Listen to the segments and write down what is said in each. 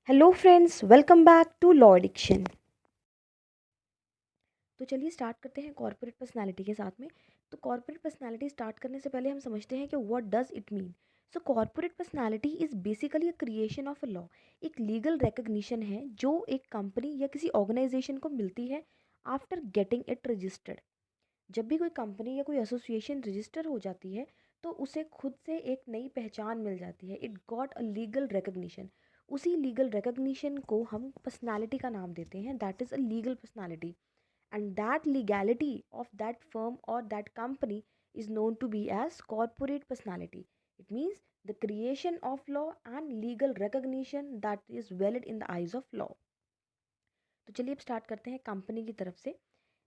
Hello friends, welcome back to law addiction. तो चलिए start करते हैं कॉर्पोरेट पर्सनालिटी के साथ में। तो कॉर्पोरेट पर्सनालिटी स्टार्ट करने से पहले हम समझते हैं कि what does it mean. So corporate personality is basically a creation of a law. एक लीगल रिकग्निशन है जो एक कंपनी या किसी ऑर्गेनाइजेशन को मिलती है आफ्टर गेटिंग इट रजिस्टर्ड। जब भी कोई कंपनी या कोई एसोसिएशन रजिस्टर हो जाती है तो उसे खुद से एक नई पहचान मिल जाती है। It got a legal recognition. उसी लीगल रिकग्निशन को हम पर्सनालिटी का नाम देते हैं, that is a legal personality. And that legality of that firm or that company is known to be as corporate personality. It means the creation of law and legal recognition that is valid in the eyes of law. तो चलिए अब start करते हैं company की तरफ से।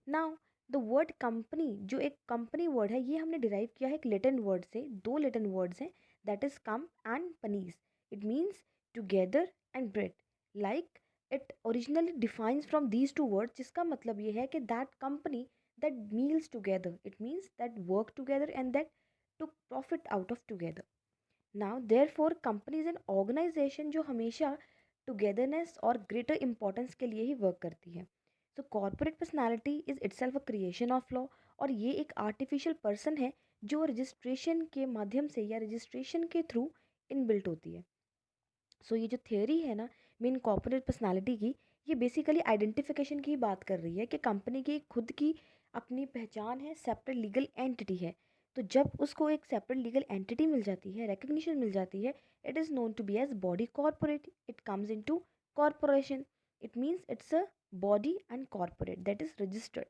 Now the word company, जो एक कंपनी वर्ड है, ये हमने डिराइव किया है एक लैटिन वर्ड से। दो लैटिन वर्ड्स हैं, that is cum and panis. It means together and bread. Like it originally defines from these two words, जिसका मतलब ये है कि that company that meals together, it means that work together and that took profit out of together. Now therefore company is an organisation जो हमेशा togetherness और greater importance के लिए ही वर्क करती है। So corporate personality is itself a creation of law, और ये एक आर्टिफिशियल पर्सन है जो रजिस्ट्रेशन के माध्यम से या रजिस्ट्रेशन के थ्रू इनबिल्ट होती है। सो ये जो थियोरी है ना मेन कॉर्पोरेट पर्सनालिटी की, ये बेसिकली आइडेंटिफिकेशन की बात कर रही है कि कंपनी की खुद की अपनी पहचान है, सेपरेट लीगल एंटिटी है। तो जब उसको एक सेपरेट लीगल एंटिटी मिल जाती है, रिकग्निशन मिल जाती है, it is known to be as body corporate. It comes in to corporation. It means it's a body and corporate that is registered.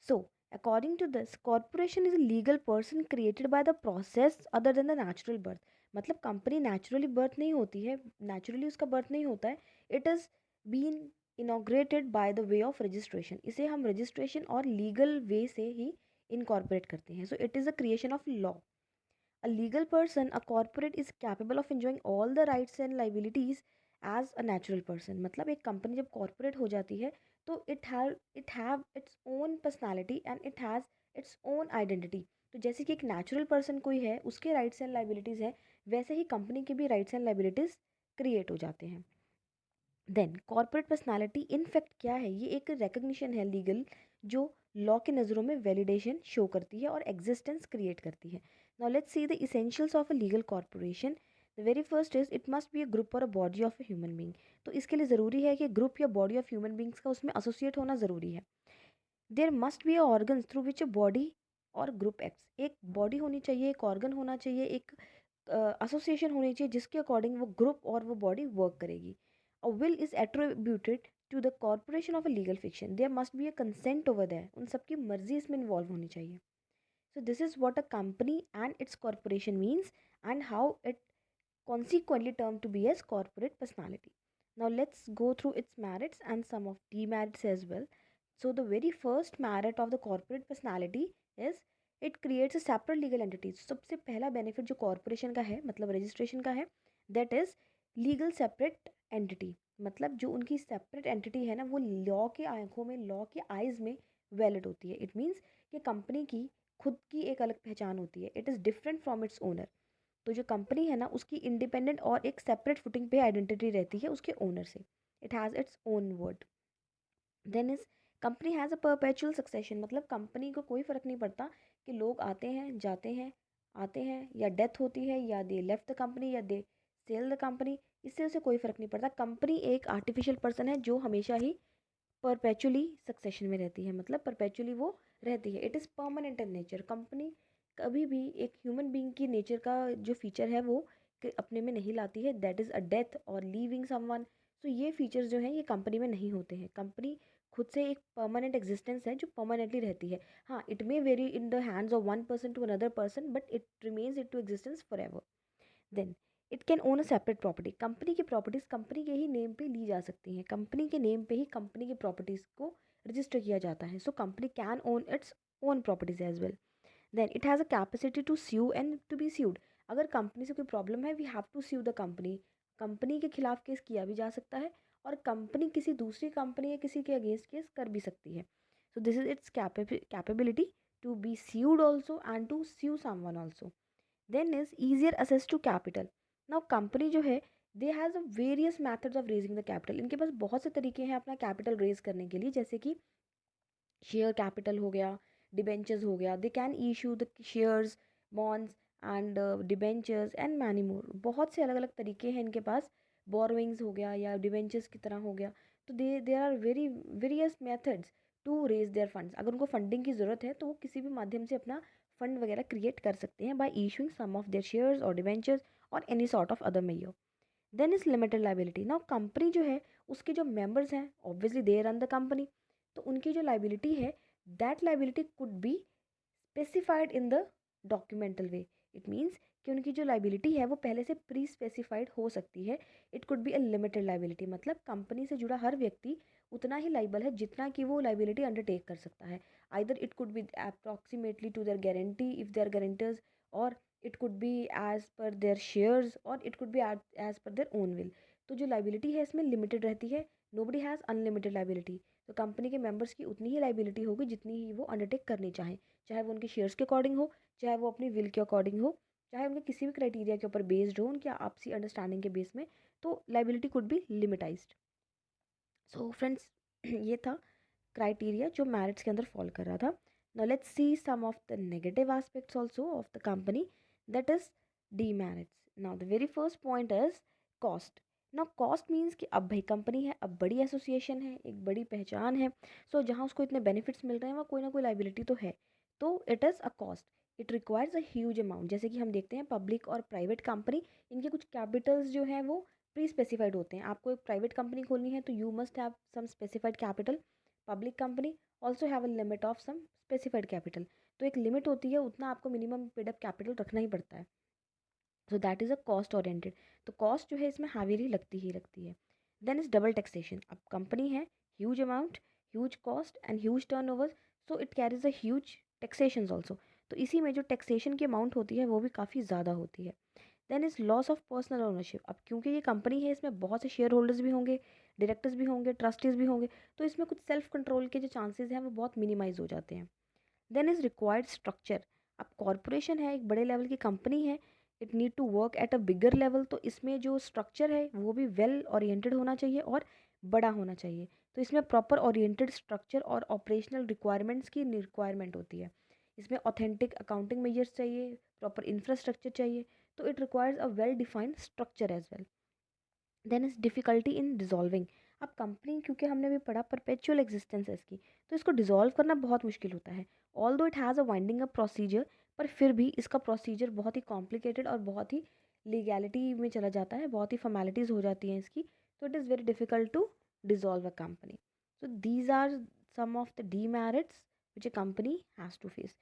So according to this, corporation is a legal person created by the process other than the natural birth. मतलब company naturally birth नहीं होती है, naturally उसका birth नहीं होता है। It is been inaugurated by the way of registration. इसे हम रजिस्ट्रेशन और लीगल वे से ही इनकॉर्पोरेट करते हैं। So it is a creation of law. A legal person, a corporate is capable of enjoying all the rights and liabilities as a natural person। मतलब एक company जब corporate हो जाती है तो it have its own personality and it has its own identity. तो जैसे कि एक नेचुरल पर्सन कोई है, उसके राइट्स एंड लाइबिलिटीज़ हैं, वैसे ही कंपनी के भी राइट्स एंड लाइबिलिटीज़ क्रिएट हो जाते हैं। Then corporate personality in fact क्या है, ये एक रिकग्निशन है लीगल, जो लॉ के नज़रों में वैलिडेशन शो करती है और एग्जिस्टेंस क्रिएट करती है। Now let's see the essentials of a legal corporation. The very first is it must be a group और a body of a human being. तो इसके लिए ज़रूरी है कि ग्रुप या बॉडी ऑफ ह्यूमन बींग्स का उसमें एसोसिएट होना ज़रूरी है। There must be a organs through which a body और ग्रुप एक्ट्स। एक बॉडी होनी चाहिए, एक ऑर्गन होना चाहिए, एक एसोसिएशन होनी चाहिए जिसके अकॉर्डिंग वो ग्रुप और वो बॉडी वर्क करेगी। A will is attributed to the corporation of a legal fiction. There must be a consent over there. उन सबकी मर्जी इसमें इन्वॉल्व होनी चाहिए। So this is what a company and its corporation means and how it consequently termed to be as corporate personality. Now let's go through its merits and some of demerits as well. So the very first merit of the corporate personality is it creates a separate legal entity. सबसे पहला benefit जो corporation का है, मतलब registration का है, that is legal separate entity. मतलब जो उनकी सेपरेट एंटिटी है ना, वो लॉ के आंखों में, लॉ के आइज में वैलिड होती है। इट मीन्स कि कंपनी की खुद की एक अलग पहचान होती है। It is different from its owner. तो जो कंपनी है ना, उसकी इंडिपेंडेंट और एक सेपरेट फुटिंग पे आइडेंटिटी रहती है उसके ओनर से। It has its own word. Then is company has a perpetual succession. मतलब कंपनी को कोई फ़र्क नहीं पड़ता कि लोग आते हैं जाते हैं, आते हैं या डेथ होती है या दे लेफ्ट द कंपनी या दे सेल द कंपनी, इससे उसे कोई फ़र्क नहीं पड़ता। कंपनी एक आर्टिफिशियल पर्सन है जो हमेशा ही परपेचुअली सक्सेशन में रहती है, मतलब परपेचुअली वो रहती है। It is permanent in nature. Company कभी भी एक ह्यूमन बीइंग की नेचर का जो फीचर है वो अपने में नहीं लाती है, दैट इज़ अ डेथ और लीविंग समवन। तो ये फीचर्स जो हैं ये कंपनी में नहीं होते हैं। कंपनी खुद से एक परमानेंट एग्जिस्टेंस है जो परमानेंटली रहती है। हाँ, it may very in the hands of one person to another person, but it remains it to existence forever. Then it can own a separate property. Company की properties company के ही name पे ली जा सकती हैं। Company के name पे ही कंपनी की प्रॉपर्टीज़ को रजिस्टर किया जाता है। So company can own its own properties as well. Then it has a capacity to sue and to be sued. अगर कंपनी से कोई प्रॉब्लम है, we have to sue the company. Company के खिलाफ केस किया भी जा सकता है और कंपनी किसी दूसरी कंपनी या किसी के अगेंस्ट केस कर भी सकती है। So this is its capability to be sued also and to sue someone also. Then is easier access to capital. Now company जो है they has a various methods of raising the capital. इनके पास बहुत से तरीके हैं अपना capital raise करने के लिए, जैसे कि शेयर कैपिटल हो गया, डिबेंचर्स हो गया, they can issue the shares, bonds and debentures and many more. बहुत से अलग अलग तरीके हैं इनके पास, बोरोइंग्स हो गया या डिबेंचर्स की तरह हो गया। तो they there are very various methods to raise their funds. अगर उनको फंडिंग की ज़रूरत है तो वो किसी भी माध्यम से अपना फंड वगैरह क्रिएट कर सकते हैं by issuing some of their shares और डिबेंचर्स और any sort of other mayor. Then is limited liability. Now company जो है उसके जो मेंबर्स हैं obviously they run the company, तो उनकी जो लाइबिलिटी है that liability could be specified in the documental way. It means कि उनकी जो लाइबिलिटी है वो पहले से प्री स्पेसिफाइड हो सकती है। It could be a limited liability, मतलब कंपनी से जुड़ा हर व्यक्ति उतना ही लाइबल है जितना कि वो लाइबिलिटी अंडरटेक कर सकता है। Either it could be approximately to their guarantee if there guarantors, और it could be as per their shares, और it could be as per their own will. तो जो लाइबिलिटी है इसमें लिमिटेड रहती है, नोबडी हैज़ अनलिमिटेड लाइबिलिटी। तो company के मेंबर्स की उतनी ही लाइबिलिटी होगी जितनी ही वो अंडरटेक करनी चाहें, चाहे वो उनके शेयर्स के अकॉर्डिंग हो, चाहे वो अपनी विल के अकॉर्डिंग हो, चाहे उनके किसी भी क्राइटेरिया के ऊपर बेस्ड हो, उनकी आपसी अंडरस्टैंडिंग के बेस में। तो liability could be limitised. So friends, ये था क्राइटेरिया जो मैरिट्स के अंदर फॉल कर रहा था। Now let's see some of the negative aspects also of the company, that is demerits. Now the very first point is cost. Now cost means कि अब भाई कंपनी है, अब बड़ी एसोसिएशन है, एक बड़ी पहचान है, सो जहाँ उसको इतने बेनिफिट्स मिल रहे हैं वहाँ कोई ना कोई लाइबिलिटी तो है। तो it is a cost, it requires a huge amount. जैसे कि हम देखते हैं पब्लिक और प्राइवेट कंपनी, इनके कुछ कैपिटल्स जो हैं वो प्री स्पेसिफाइड होते हैं। आपको एक प्राइवेट कंपनी खोलनी है तो you must have some specified capital. Public company also have a limit of some specified capital. तो एक लिमिट होती है, उतना आपको मिनिमम पेड अप कैपिटल रखना ही पड़ता है। So that is a cost oriented. तो कॉस्ट जो है इसमें हैवीली लगती ही लगती है। Then is double taxation. अब कंपनी है, huge amount, huge cost and huge turnover, so it carries a huge taxation also. तो इसी में जो टैक्सेशन की अमाउंट होती है वो भी काफ़ी ज़्यादा होती है। Then is loss of personal ownership. अब क्योंकि ये कंपनी है इसमें बहुत से शेयर होल्डर्स भी होंगे, डायरेक्टर्स भी होंगे, ट्रस्टीज भी होंगे, तो इसमें कुछ सेल्फ कंट्रोल के जो चांसेस हैं वो बहुत मिनिमाइज हो जाते हैं। Then is required structure. अब कॉरपोरेशन है, एक बड़े लेवल की कंपनी है, it need to work at a bigger level, तो इसमें जो स्ट्रक्चर है वो भी वेल ओरिएंटेड होना चाहिए और बड़ा होना चाहिए। तो इसमें प्रॉपर ओरिएंटेड स्ट्रक्चर और ऑपरेशनल रिक्वायरमेंट्स की रिक्वायरमेंट होती है। इसमें ऑथेंटिक अकाउंटिंग मेजर्स चाहिए, प्रॉपर इंफ्रास्ट्रक्चर चाहिए। तो it requires a well defined structure as well. Then is difficulty in dissolving. अब कंपनी, क्योंकि हमने भी पढ़ा परपेचुअल एग्जिस्टेंस है इसकी, तो इसको डिज़ोल्व करना बहुत मुश्किल होता है। ऑल दो it has a winding up procedure, पर फिर भी इसका प्रोसीजर बहुत ही कॉम्प्लिकेटेड और बहुत ही लीगैलिटी में चला जाता है, बहुत ही फॉर्मेलिटीज़ हो जाती हैं इसकी। तो it is very difficult to dissolve a company. So these are some of the demerits which a company has to face.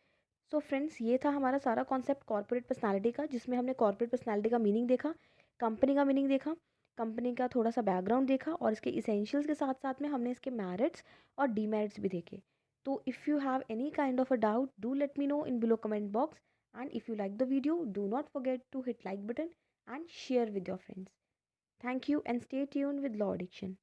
So friends, ये था हमारा सारा कॉन्सेप्ट कॉर्पोरेट पर्सनालिटी का, जिसमें हमने कॉर्पोरेट पर्सनालिटी का मीनिंग देखा, कंपनी का मीनिंग देखा, कंपनी का थोड़ा सा बैकग्राउंड देखा, और इसके इसेंशियल्स के साथ साथ में हमने इसके मेरिट्स और डीमेरिट्स भी देखे। तो if you have any kind of a doubt, do let me know in below comment box, and if you like the video, do not forget to hit like button and share with your friends. Thank you and stay tuned with Law Addiction.